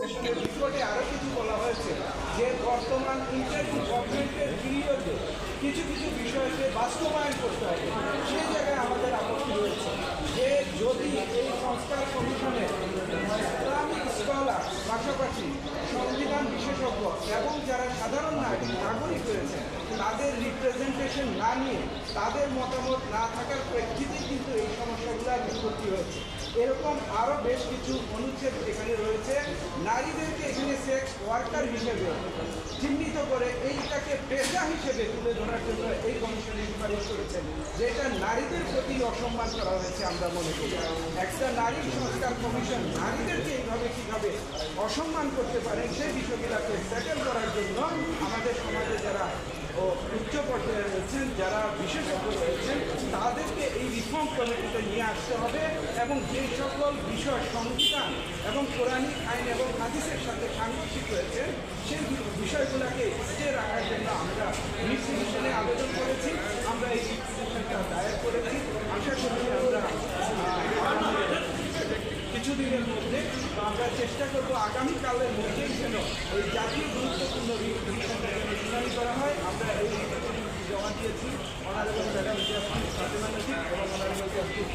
রিপ্রেজেন্টেশনের রিপোর্টে আরও কিছু বলা হয়েছে যে বর্তমান ইন্টারিম গভর্নমেন্টের পিরিয়ডে কিছু কিছু বিষয়কে বাস্তবায়ন করতে হবে। সেই জায়গায় আমাদের আপত্তি রয়েছে যে যদি এই সংস্কার কমিশনের ইসলামিক স্কলার পাশাপাশি সংবিধান বিশেষজ্ঞ এবং যারা সাধারণ নাগরিক রয়েছে তাদের রিপ্রেজেন্টেশন না নিয়ে তাদের মতামত না থাকার প্রেক্ষিতে কিন্তু এই সমস্যাগুলোর উৎপত্তি হয়েছে। এরকম আরও বেশ কিছু অনুচ্ছেদ এখানে রয়েছে। নারীদেরকে এখানে সেক্স ওয়ার্কার হিসেবে চিহ্নিত করে এইটাকে পেশা হিসেবে তুলে ধরার জন্য এই কমিশনে সুপারিশ করেছেন, যেটা নারীদের প্রতি অসম্মান করা হয়েছে। আমরা মনে করি একটা নারী সংস্কার কমিশন নারীদেরকে এইভাবে কীভাবে অসম্মান করতে পারে সেই বিষয়গুলোকে সেটেল করার জন্য আমাদের সমাজে যারা উচ্চ পর্যায়ে রয়েছেন, যারা বিশেষজ্ঞ রয়েছেন, তাদেরকে এই রিফর্ম কমিটিতে নিয়ে আসতে হবে এবং যে সকল বিষয় সংবিধান এবং কোরআনিক আইন এবং হাদিসের সাথে সাংঘর্ষিক রয়েছে সেই বিষয়গুলোকে স্টে রাখার জন্য আমরা রিপিটিশনে আবেদন করেছি। আমরা এই রিপিটিশনটা দায়ের করেছি। আশা করি আমরা কিছুদিনের মধ্যে আমরা চেষ্টা করব আগামীকালের মধ্যেই যেন ওই জাতীয় গুরুত্বপূর্ণ রিপিটিশনটাকে শুনানি করা হয়। আমরা এই রিপিটিশন জমা দিয়েছি অনারেবল ম্যাডাম ফাতেমা নজিব এবং অনারেবল জাস্টিস।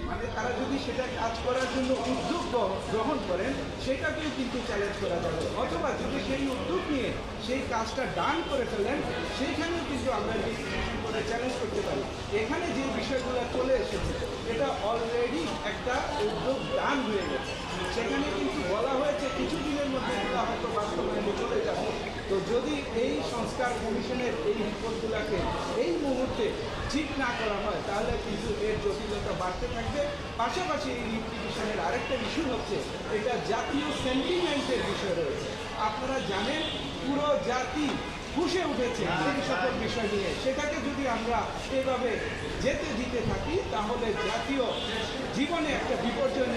মানে তারা যদি সেটা কাজ করার জন্য উদ্যোগ গ্রহণ করেন সেটাকেও কিন্তু চ্যালেঞ্জ করা যাবে, অথবা যদি সেই উদ্যোগ নিয়ে সেই কাজটা ডান করে ফেলেন সেইখানেও কিন্তু আমরা রিপিটিশন করে চ্যালেঞ্জ করতে পারি। এখানে যে বিষয়গুলো চলে এসেছে এটা অলরেডি একটা উদ্যোগ ডান হয়ে গেছে। সেখানে কিন্তু বলা হয়েছে কিছুদিনের মধ্যে এগুলো হয়তো বাস্তবায়নে চলে যাবে। তো যদি এই সংস্কার কমিশনের এই রিপোর্টগুলোকে এই মুহূর্তে ঠিক না করা হয় তাহলে কিন্তু এর জটিলতা বাড়তে থাকবে। পাশাপাশি এই রিপিটিশনের আরেকটা ইস্যু হচ্ছে এটা জাতীয় সেন্টিমেন্টের বিষয় রয়েছে। আপনারা জানেন পুরো জাতি ফুঁসে উঠেছে সেই সকল বিষয় নিয়ে। সেটাকে যদি আমরা এভাবে যেতে দিতে থাকি তাহলে জাতীয় জীবনে একটা বিপর্যয়